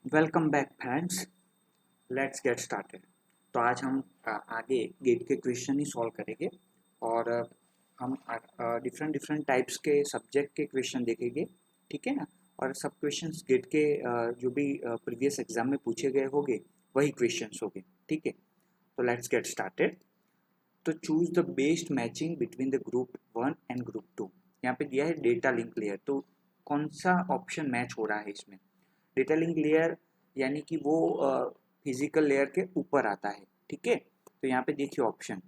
Welcome back friends, let's get started. तो आज हम आगे गेट के क्वेश्चन ही सॉल्व करेंगे और हम डिफरेंट डिफरेंट टाइप्स के सब्जेक्ट के क्वेश्चन देखेंगे, ठीक है ना। और सब क्वेश्चंस गेट के जो भी प्रीवियस एग्जाम में पूछे गए होंगे वही क्वेश्चंस होंगे, ठीक है। तो लेट्स गेट स्टार्टेड। तो choose the best matching between the group 1 and group 2। यहाँ पे दिया है डेटा लिंक लेयर, तो कौन सा ऑप्शन मैच हो रहा है इसमें। डेटा लिंक लेयर यानी कि वो फिजिकल लेयर के ऊपर आता है, ठीक है। तो यहाँ पे देखिए option,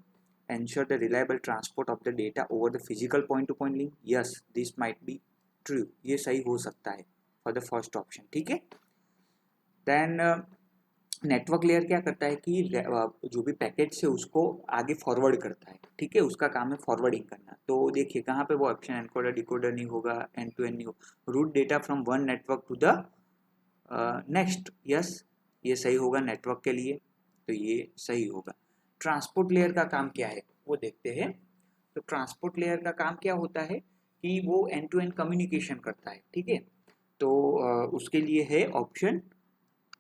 ensure the reliable transport of the data over the physical point two point link. Yes, this might be true, ये सही हो सकता है फॉर द फर्स्ट ऑप्शन, ठीक है। देन नेटवर्क लेयर क्या करता है कि जो भी पैकेट है उसको आगे फॉरवर्ड करता है, ठीक है, उसका काम है फॉरवर्डिंग करना। तो देखिए कहाँ पे वो ऑप्शन एनकोडर डिकोडर नहीं होगा, एंड टू एंड नहीं होगा। Route data from one network to the next, yes ये सही होगा नेटवर्क के लिए, तो ये सही होगा। ट्रांसपोर्ट लेयर का काम क्या है वो देखते हैं। तो ट्रांसपोर्ट लेयर का काम क्या होता है कि वो एंड टू एंड कम्युनिकेशन करता है, ठीक है। तो उसके लिए है ऑप्शन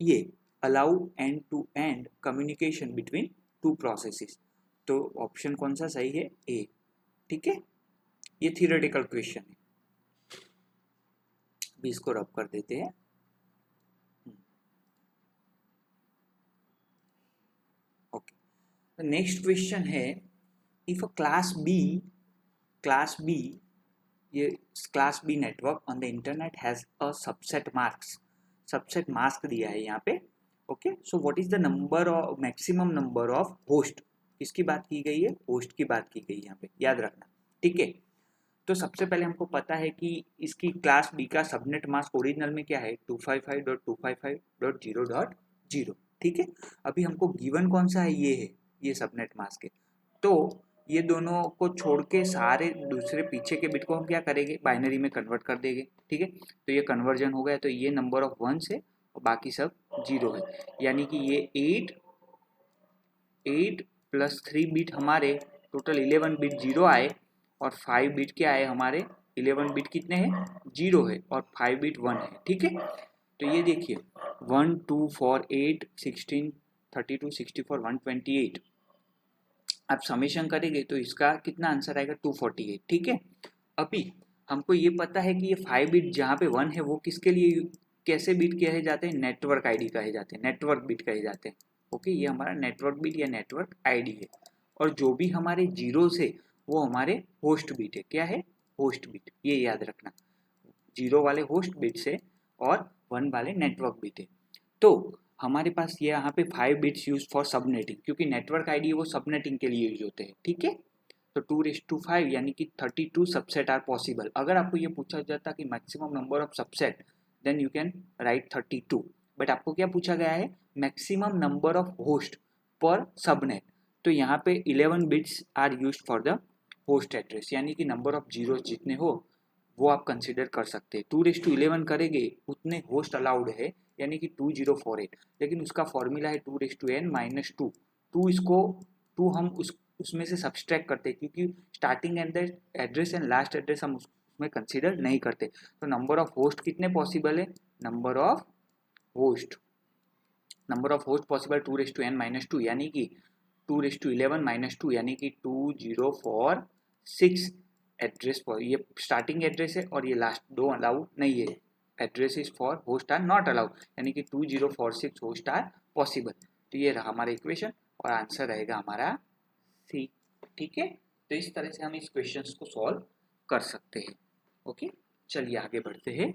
ये, allow end to end communication between two processes. तो ऑप्शन कौन सा सही है, ए, ठीक है। ये थियोरेटिकल क्वेश्चन है, अभी इसको रब कर देते हैं। ओके, नेक्स्ट क्वेश्चन है, इफ अ क्लास बी ये class B network on the internet has a subset mask दिया है यहाँ पे। Okay, so what is the number of maximum number of host, किसकी बात की गई है, होस्ट की बात की गई है यहाँ पे, याद रखना, ठीक है। तो सबसे पहले हमको पता है कि इसकी क्लास बी का सबनेट मास्क ओरिजिनल में क्या है, 255.255.0.0, ठीक है। अभी हमको गिवन कौन सा है, ये सबनेट मास्क है। तो ये दोनों को छोड़ के सारे दूसरे पीछे के बिट को हम क्या करेंगे, बाइनरी में कन्वर्ट कर देंगे, ठीक है। तो ये कन्वर्जन हो गया, तो ये नंबर ऑफ 1 है और बाकी सब 0 है, यानी कि ये 8 प्लस 3 बिट हमारे टोटल 11 बिट 0 आए, और 5 बिट क्या आए हमारे, 11 बिट कितने हैं, 0 है, और 5 बिट 1 है, ठीक है। तो ये देखिए 1 2 4 8 16 32 64 128, आप समेशन करेंगे तो इसका कितना आंसर आएगा, 248, ठीक है। अभी हमको ये पता है कि ये 5 बिट जहाँ पे 1 है वो किसके लिए, कैसे बिट कहे जाते हैं, नेटवर्क आईडी कहे जाते हैं, नेटवर्क बिट कहे जाते हैं। ओके, ये हमारा नेटवर्क बिट या नेटवर्क आईडी है। और जो भी हमारे जीरो से वो हमारे होस्ट बिट है, क्या है, होस्ट बिट, ये याद रखना। 0 वाले होस्ट बिट है और 1 वाले नेटवर्क बिट है। तो हमारे पास ये यहाँ पे 5 बिट्स यूज फॉर सबनेटिंग, क्योंकि नेटवर्क आईडी वो सबनेटिंग के लिए यूज होते हैं, ठीक है। तो 2:5 यानी कि 32 सबसेट आर पॉसिबल। अगर आपको ये पूछा जाता कि maximum number of subset, then you can write 32, but आपको क्या पूछा गया है, maximum number of host per subnet. तो यहाँ पे 11 bits are use for the host address, यानी कि नंबर ऑफ जीरो जितने हो वो आप कंसिडर कर सकते हैं। 2:11 करेंगे उतने होस्ट अलाउड है, यानी कि 2048, लेकिन उसका फॉर्मूला है 2:n-2। इसको 2 हम उसमें से सब्सट्रैक्ट करते हैं, क्योंकि starting address and last address हम उसमें कंसिडर नहीं करते। तो नंबर ऑफ होस्ट कितने पॉसिबल है, number of host possible 2:n-2, यानी कि 2:11-2, यानी कि 2046 एड्रेस पर, ये स्टार्टिंग एड्रेस है और ये लास्ट दो अलाउ नहीं है, addresses for host are not allowed, यानी कि 2046 होस्ट आर पॉसिबल। तो ये रहा हमारा इक्वेशन और आंसर रहेगा हमारा सी, ठीक है। तो इस तरह से हम इस क्वेश्चन को सॉल्व कर सकते हैं। ओके, चलिए आगे बढ़ते हैं,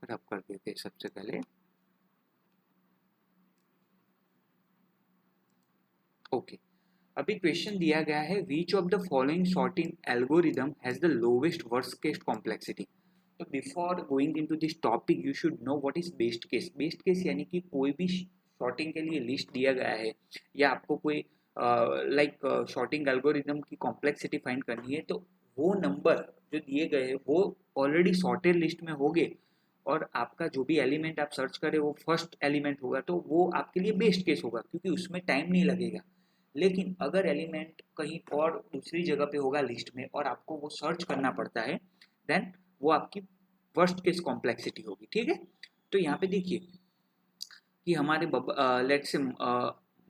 रब कर देते हैं सबसे पहले। ओके, अभी क्वेश्चन दिया गया है, which of the following sorting algorithm has the lowest worst case complexity. तो before going into this topic you should know what is best case. Best case यानी कि कोई भी सॉर्टिंग के लिए लिस्ट दिया गया है, या आपको कोई लाइक सॉर्टिंग एल्गोरिदम की कॉम्प्लेक्सिटी फाइंड करनी है, तो वो नंबर जो दिए गए हैं वो ऑलरेडी सॉर्टेड लिस्ट में होंगे, और आपका जो भी एलिमेंट आप सर्च करें वो फर्स्ट एलिमेंट होगा, तो वो आपके लिए बेस्ट केस होगा, क्योंकि उसमें टाइम नहीं लगेगा। लेकिन अगर एलिमेंट कहीं और दूसरी जगह पे होगा लिस्ट में और आपको वो सर्च करना पड़ता है, देन वो आपकी वर्स्ट केस कॉम्प्लेक्सिटी होगी, ठीक है। तो यहाँ पे देखिए कि हमारे लेट से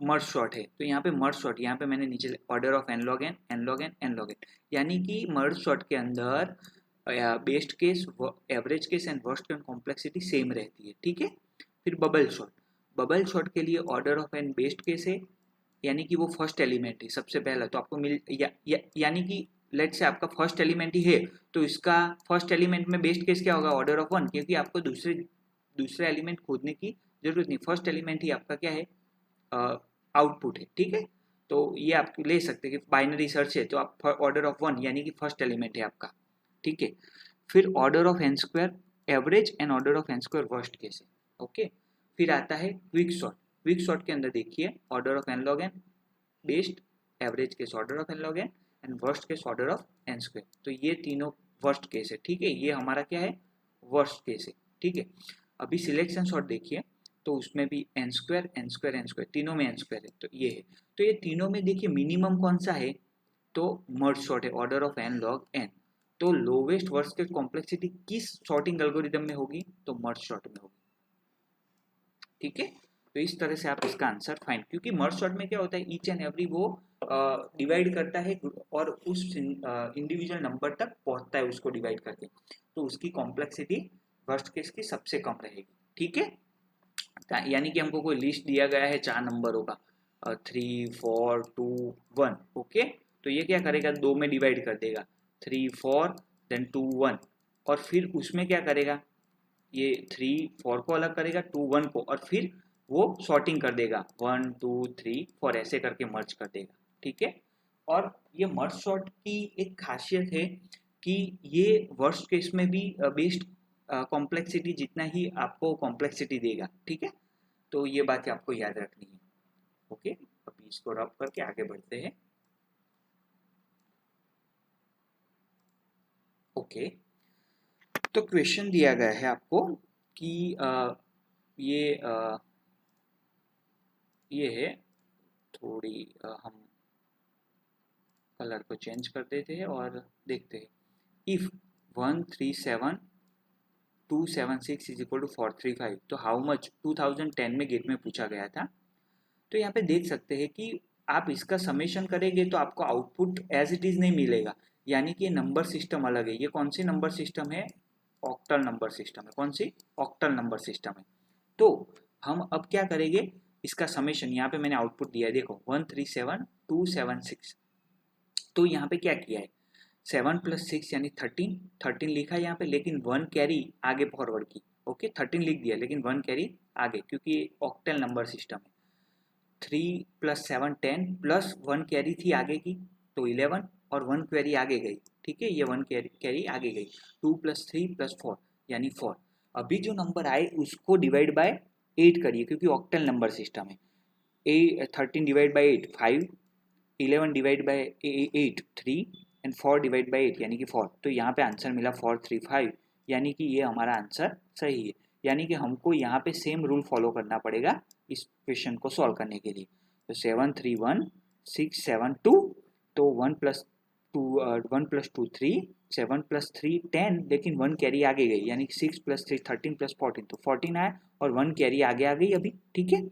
मर्ज शॉर्ट है, तो यहाँ पे मर्ज शॉर्ट, यहाँ पे मैंने नीचे order of n log n, n log n, n log n, यानी कि मर्ज शॉर्ट के अंदर best case, average case and worst case complexity same रहती है, ठीक है। फिर बबल शॉर्ट, बबल शॉर्ट के लिए order of n best case है, यानी कि वो फर्स्ट एलिमेंट है सबसे पहला, तो आपको यानी कि लेट से आपका फर्स्ट एलिमेंट ही है, तो इसका फर्स्ट एलिमेंट में बेस्ट केस क्या होगा, ऑर्डर ऑफ वन, क्योंकि आपको दूसरे एलिमेंट खोजने की जरूरत नहीं, फर्स्ट एलिमेंट ही आपका क्या है, आउटपुट है, ठीक है। तो ये आप ले सकते हैं कि बाइनरी सर्च है तो आप ऑर्डर ऑफ वन यानी कि फर्स्ट एलिमेंट है आपका, ठीक है। फिर order of n square average and order of n square worst case है, ओके। फिर आता है क्विक सॉर्ट, क्विक सॉर्ट के अंदर देखिए order of n log n best, average case order of n log n and worst case order of n square, तो ये तीनों वर्स्ट केस है, ठीक है। ये हमारा क्या है, वर्स्ट केस है, ठीक है। अभी सिलेक्शन सॉर्ट देखिए, तो उसमें भी n square n square n square, तीनों में एन स्क्वायर है, तो ये है। तो ये तीनों में देखिए मिनिमम कौन सा है, तो मर्ज सॉर्ट है, order of n log n. तो लोवेस्ट वर्स्ट केस कॉम्प्लेक्सिटी किस सॉर्टिंग एल्गोरिदम में होगी, तो मर्ज सॉर्ट में होगी, ठीक है। तो इस तरह से आप इसका आंसर फाइंड, क्योंकि मर्ज सॉर्ट में क्या होता है, ईच एंड एवरी वो डिवाइड करता है और उस इंडिविजुअल नंबर तक पहुंचता है उसको डिवाइड करके, तो उसकी कॉम्प्लेक्सिटी वर्स्ट केस की सबसे कम रहेगी, ठीक है। यानी कि हमको कोई लिस्ट दिया गया है 4 नंबरों का, 3 4 2 1, ओके। तो ये क्या करेगा, 2 में डिवाइड कर देगा, 3 4 देन 2 1, और फिर उसमें क्या करेगा, ये 3 4 को अलग करेगा, 2 1 को, और फिर वो सॉर्टिंग कर देगा 1 2 3 4 ऐसे करके मर्ज कर देगा, ठीक है। और ये मर्ज सॉर्ट की एक खासियत है कि ये वर्स्ट केस में भी बेस्ट कॉम्प्लेक्सिटी जितना ही आपको कॉम्प्लेक्सिटी देगा, ठीक है। तो ये बात आपको याद रखनी है, ओके। अभी इसको रब करके आगे बढ़ते हैं, ओके। तो क्वेश्चन दिया गया है आपको कि ये है, थोड़ी हम कलर को चेंज कर देते हैं और देखते हैं, इफ 137 276 इज इक्वल टू 435, तो हाउ मच 2010 में गेट में पूछा गया था। तो यहाँ पे देख सकते हैं कि आप इसका समेशन करेंगे तो आपको आउटपुट एज इट इज नहीं मिलेगा, यानी कि ये नंबर सिस्टम अलग है। ये कौन सी नंबर सिस्टम है, ऑक्टल नंबर सिस्टम है, कौन सी, ऑक्टल नंबर सिस्टम है। तो हम अब क्या करेंगे, इसका समेशन, यहाँ पे मैंने आउटपुट दिया है, देखो 137 276, तो यहाँ पे क्या किया है, 7 + 6 यानी 13 लिखा है यहाँ पे, लेकिन 1 कैरी आगे फॉरवर्ड की, ओके। 13 लिख दिया लेकिन 1 कैरी आगे, क्योंकि ये ऑक्टल नंबर सिस्टम है। 3 + 7 10 प्लस 1 कैरी थी आगे की, तो 11, और 1 कैरी आगे गई, ठीक है, ये 1 कैरी आगे गई, 2 + 3 + 4 यानी 4। अभी जो नंबर आए उसको डिवाइड बाय 8 करिए, क्योंकि ऑक्टल नंबर सिस्टम है। 13 divide by 8 5, 11 divide by 8 3 and 4 divide by 8 यानी कि 4। तो यहाँ पे आंसर मिला 435, यानी कि ये हमारा आंसर सही है। यानी कि हमको यहाँ पे सेम रूल फॉलो करना पड़ेगा इस क्वेश्चन को सॉल्व करने के लिए। तो 7 3 1 6 7 2, तो 1 + 2 3, 7 + 3 10, लेकिन 1 कैरी आगे गई, यानी कि 6 + 3 13 + 14, तो 14 आया और 1 कैरी आगे आ गई अभी, ठीक है।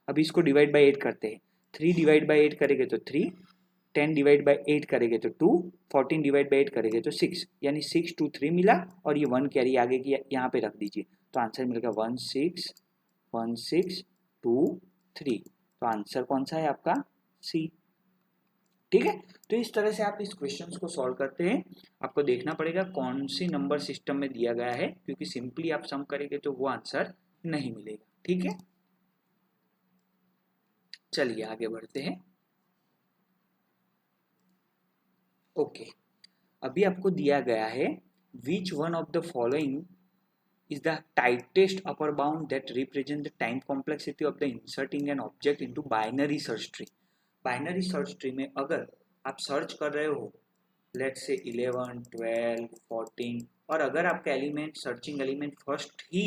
अभी इसको डिवाइड बाई 8 करते हैं, 3 डिवाइड बाई 8 करेंगे तो 3, 10 डिवाइड बाई 8 करेंगे तो 2, 14 डिवाइड बाई 8 करेंगे तो 6, यानी 6 2 3 मिला, और ये 1 कैरी आगे की यहाँ पे रख दीजिए, तो आंसर मिलेगा 1 6 1 6 2 3। तो आंसर कौन सा है आपका, सी, ठीक है। तो इस तरह से आप इस क्वेश्चन को सॉल्व करते हैं। आपको देखना पड़ेगा कौन सी नंबर सिस्टम में दिया गया है, क्योंकि सिंपली आप सम करेंगे तो वो आंसर नहीं मिलेगा, ठीक है। चलिए आगे बढ़ते हैं, ओके। अभी आपको दिया गया है, which one of the following is the tightest upper bound that represent the time complexity of the inserting an object into binary search tree। binary search tree में अगर आप सर्च कर रहे हो लेट से 11 12 14, और अगर आपका एलिमेंट सर्चिंग एलिमेंट फर्स्ट ही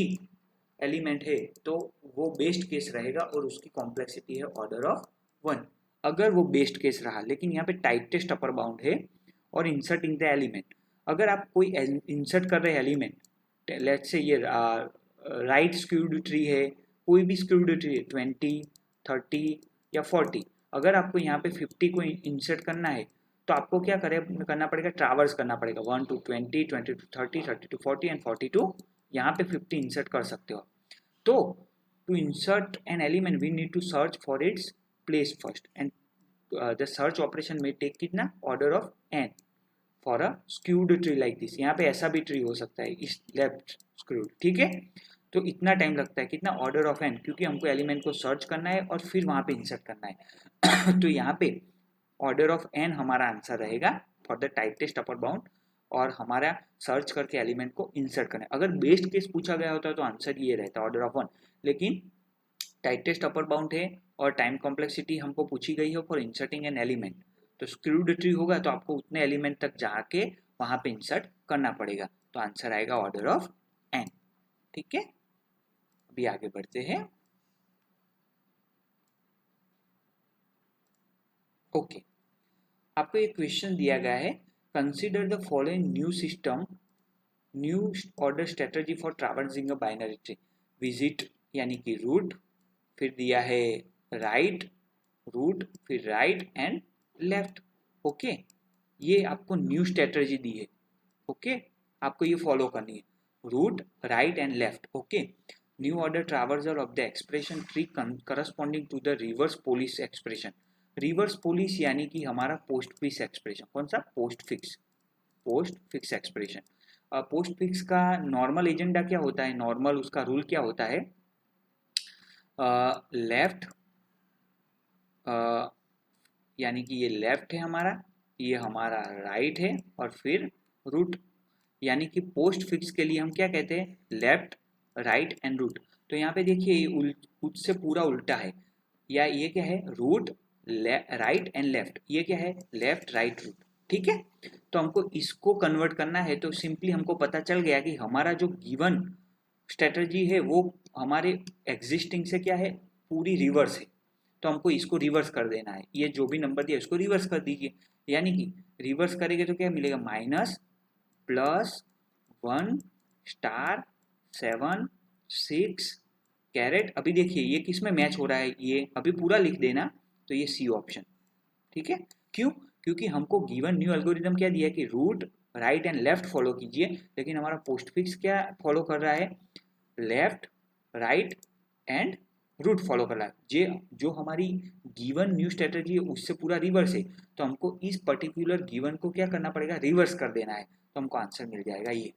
एलिमेंट है तो वो बेस्ट केस रहेगा और उसकी कॉम्प्लेक्सिटी है ऑर्डर ऑफ 1, अगर वो बेस्ट केस रहा। लेकिन यहाँ पे टाइटेस्ट अपर बाउंड है और इंसर्टिंग द एलिमेंट, अगर आप कोई इंसर्ट कर रहे हैं एलिमेंट, लेट्स से ये राइट स्क्यूड ट्री है कोई भी स्क्रूडिटी 20, 30 या 40, अगर आपको यहाँ पे 50 को इंसर्ट करना है तो आपको क्या करना पड़ेगा, ट्रैवर्स करना पड़ेगा 1 to 20, 20 to 30, 30 to 40 and 40 to यहाँ पे 50 इंसर्ट कर सकते हो। तो to insert an element we need to search for its place first and the search operation में टेक कितना, order of n for a skewed tree like this. यहाँ पे ऐसा भी ट्री हो सकता है इस लेफ्ट स्क्रूड, ठीक है। तो इतना टाइम लगता है, कितना, ऑर्डर ऑफ एन, क्योंकि हमको एलिमेंट को सर्च करना है और फिर वहाँ पे इंसर्ट करना है। तो यहाँ पे ऑर्डर ऑफ एन हमारा आंसर रहेगा for the tightest upper bound, और हमारा सर्च करके एलिमेंट को इंसर्ट करना है। अगर बेस्ट केस पूछा गया होता तो आंसर ये रहता ऑर्डर ऑफ 1, लेकिन टाइटेस्ट अपर बाउंड है और टाइम कॉम्प्लेक्सिटी हमको पूछी गई है फॉर इंसर्टिंग एन एलिमेंट, तो स्क्रूड ट्री होगा तो आपको उतने एलिमेंट तक जाके वहां पे इंसर्ट करना पड़ेगा। तो आंसर आएगा ऑर्डर ऑफ एन, ठीक है। अभी आगे बढ़ते हैं। ओके, आपको एक क्वेश्चन दिया गया है, consider the following new system, new order strategy for traversing a binary tree. Visit यानी कि रूट, फिर दिया है राइट, रूट, फिर राइट एंड लेफ्ट। ओके, ये आपको न्यू स्ट्रेटजी दी है। ओके, आपको ये फॉलो करनी है, root, right and left. Okay, new order traversal of the expression tree corresponding to the reverse Polish expression. Reverse Polish यानी कि हमारा पोस्ट फिक्स एक्सप्रेशन। कौन सा, postfix expression. Postfix का नॉर्मल एजेंडा क्या होता है, नॉर्मल उसका रूल क्या होता है, लेफ्ट, यानी कि ये लेफ्ट है हमारा, ये हमारा राइट है, और फिर रूट, यानी कि पोस्ट फिक्स के लिए हम क्या कहते हैं, लेफ्ट, राइट एंड रूट। तो यहाँ पे देखिए ये उससे पूरा उल्टा है, या ये क्या है, रूट, राइट एंड लेफ्ट, ये क्या है, लेफ्ट, राइट, रूट, ठीक है। तो हमको इसको कन्वर्ट करना है, तो सिंपली हमको पता चल गया कि हमारा जो गिवन स्ट्रेटजी है वो हमारे एग्जिस्टिंग से क्या है, पूरी रिवर्स है। तो हमको इसको रिवर्स कर देना है, ये जो भी नंबर दिया इसको रिवर्स कर दीजिए, यानी कि रिवर्स करेंगे तो क्या मिलेगा, माइनस, प्लस, 1, स्टार, 7, 6, कैरेट। अभी देखिए ये किस में मैच हो रहा है, ये अभी पूरा लिख देना, तो ये सी ऑप्शन, ठीक है। क्यों, क्योंकि हमको गिवन न्यू एल्गोरिथम क्या दिया है कि root, right and left follow कीजिए, लेकिन हमारा पोस्ट फिक्स क्या फॉलो कर रहा है, left, right and route follow कर रहा है। जो हमारी गिवन न्यू स्ट्रेटजी है उससे पूरा रिवर्स है, तो हमको इस पर्टिकुलर गिवन को क्या करना पड़ेगा, रिवर्स कर देना है, तो हमको आंसर मिल जाएगा ये,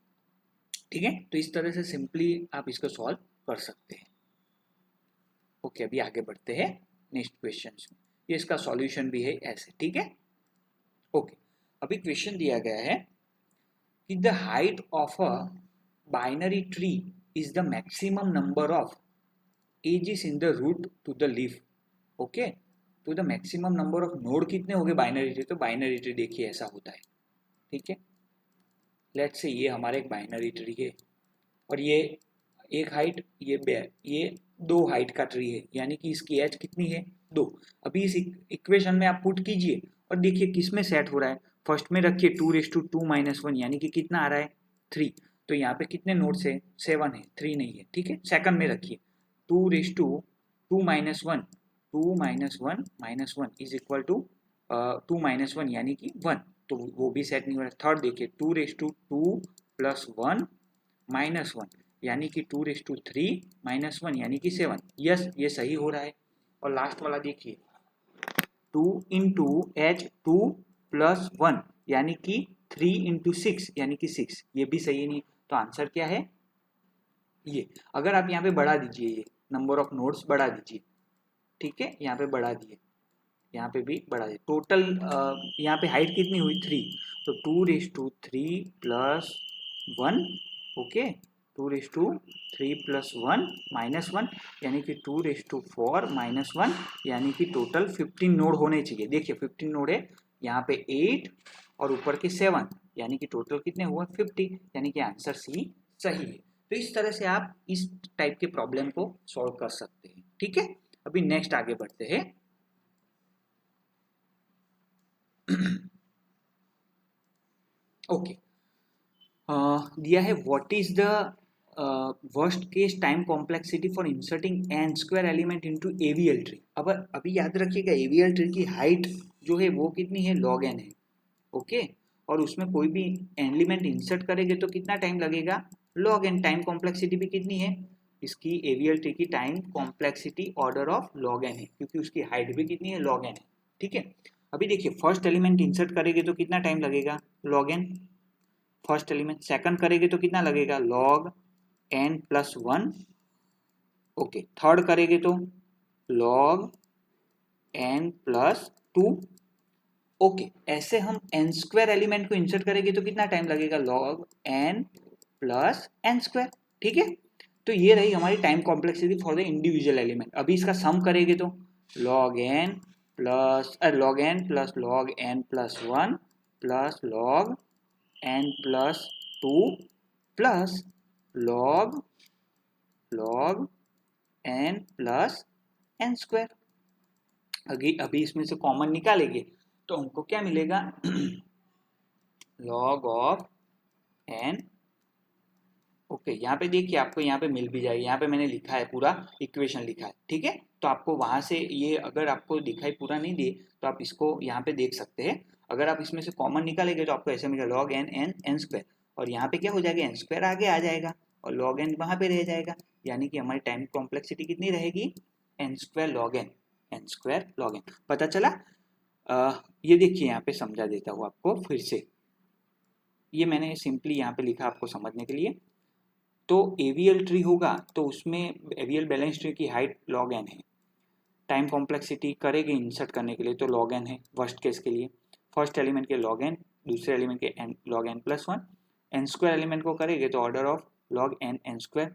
ठीक है। तो इस तरह से सिंपली आप इसको सॉल्व कर सकते हैं। ओके, अभी आगे बढ़ते हैं नेक्स्ट क्वेश्चन में, ये इसका सॉल्यूशन भी है ऐसे, ठीक है। ओके, अभी क्वेश्चन दिया गया है कि the height of a binary tree is the maximum number of edges in the root to the leaf. Okay, तो the maximum number of node कितने हो गए बाइनरी ट्री, तो बाइनरी ट्री देखिए ऐसा होता है, ठीक है। लेट्स से ये हमारा एक बाइनरी ट्री है, और ये एक हाइट, ये 2 हाइट का ट्री है, यानी कि इसकी एज कितनी है, 2। अभी इस इक्वेशन में आप पुट कीजिए और देखिए किस में सेट हो रहा है, फर्स्ट में रखिए 2⁻²-1, यानी कि कितना आ रहा है, 3। तो यहाँ पे कितने नोड्स है, 7 है, 3 नहीं है, ठीक है। सेकंड में रखिए 2⁻2-1, 2-1 इज इक्वल टू 2-1 यानी कि 1, तो वो भी सेट नहीं हो रहा है। थर्ड देखिए 2⁻2 + 1 - 1 यानी कि 2⁻3 - 1 यानी कि 7। यस, ये सही हो रहा है। और लास्ट वाला देखिए 2 × H2 + 1 यानी कि 3 × 6 यानी कि 6, ये भी सही नहीं। तो आंसर क्या है, ये। अगर आप यहाँ पे बढ़ा दीजिए, ये नंबर ऑफ नोड्स बढ़ा दीजिए, ठीक है, यहाँ पे बढ़ा दिए, यहाँ पे भी बढ़ा दिए, टोटल यहाँ पे हाइट कितनी हुई, 3, तो 2⁻3 + 1, ओके, 2⁻3 + 1 - 1 यानी कि 2⁻4 - 1 यानी कि टोटल 15 नोड होने चाहिए। देखिए 15 नोड है, यहाँ पे 8 और ऊपर के 7, यानी कि टोटल कितने हुए, 50, यानी कि आंसर सी सही है। तो इस तरह से आप इस टाइप के प्रॉब्लम को सॉल्व कर सकते हैं, ठीक है। अभी नेक्स्ट आगे बढ़ते हैं। ओके, दिया है what is the worst case time complexity for inserting n square element into AVL tree. अब अभी याद रखिएगा एवीएल ट्री की हाइट जो है वो कितनी है, लॉग एन है, ओके। और उसमें कोई भी एलिमेंट इंसर्ट करेंगे तो कितना टाइम लगेगा, लॉग एन। टाइम कॉम्प्लेक्सिटी भी कितनी है इसकी, एवीएल ट्री की time complexity order of log n है, क्योंकि उसकी हाइट भी कितनी है, लॉग एन है, ठीक है। अभी देखिए फर्स्ट एलिमेंट इंसर्ट करेंगे तो कितना टाइम लगेगा, log n first element. Second करेंगे तो कितना लगेगा, log n plus one, okay. Third करेंगे तो log n plus two, okay. ऐसे हम एन स्क्वायर एलिमेंट को इंसर्ट करेंगे तो कितना टाइम लगेगा, log n plus n square, ठीक है। तो ये रही हमारी time complexity for the individual element. अभी इसका सम करेंगे तो log n plus log n plus one plus log n plus two plus log n plus n square. अभी इसमें से कॉमन निकालेंगे तो हमको क्या मिलेगा, लॉग ऑफ एन, ओके। यहाँ पे देखिए आपको यहाँ पे मिल भी जाएगी, यहाँ पे मैंने लिखा है पूरा इक्वेशन लिखा है, ठीक है। तो आपको वहां से ये अगर आपको दिखाई पूरा नहीं दिए तो आप इसको यहाँ पे देख सकते हैं। अगर आप इसमें से कॉमन निकालेंगे तो आपको ऐसे मिलेगा log n n n square, और यहाँ पे क्या हो जाएगा, एन स्क्वायर आगे आ जाएगा और लॉग एन वहाँ पे रह जाएगा, यानी कि हमारी टाइम कॉम्प्लेक्सिटी कितनी रहेगी, n square log n, n square log n. पता चला। ये देखिए यहाँ पे समझा देता हूँ आपको फिर से, ये मैंने सिंपली यहाँ पे लिखा आपको समझने के लिए। तो एवीएल ट्री होगा तो उसमें एवीएल बैलेंस ट्री की हाइट लॉग एन है, टाइम कॉम्प्लेक्सिटी करेंगे इंसर्ट करने के लिए तो log n है वर्स्ट केस के लिए, फर्स्ट एलिमेंट के log n, दूसरे एलिमेंट के log n plus one, n square element को करेंगे तो order of log n square,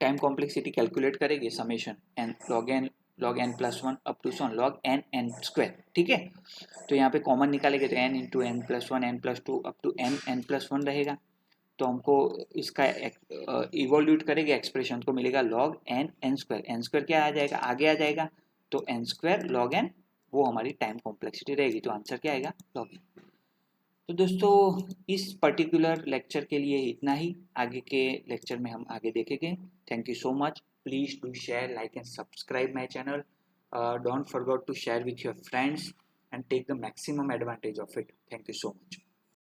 time complexity calculate करेंगे summation n log n plus one up to सन log n स्क्वायर, ठीक है। तो यहाँ पे कॉमन निकालेंगे तो n into n plus one n plus two up to n plus one रहेगा। तो हमको इसका इवोल्यूट करेंगे एक्सप्रेशन को मिलेगा log n square, n square क्या आ जाएगा, आगे आ जाएगा, तो एन स्क्वायर लॉग एन वो हमारी टाइम कॉम्प्लेक्सिटी रहेगी। तो आंसर क्या आएगा, लॉग एन। तो दोस्तों इस पर्टिकुलर लेक्चर के लिए इतना ही, आगे के लेक्चर में हम आगे देखेंगे। Thank you so much, please do share, like and subscribe my channel, don't forget to share with your friends and take the maximum advantage of it. Thank you so much.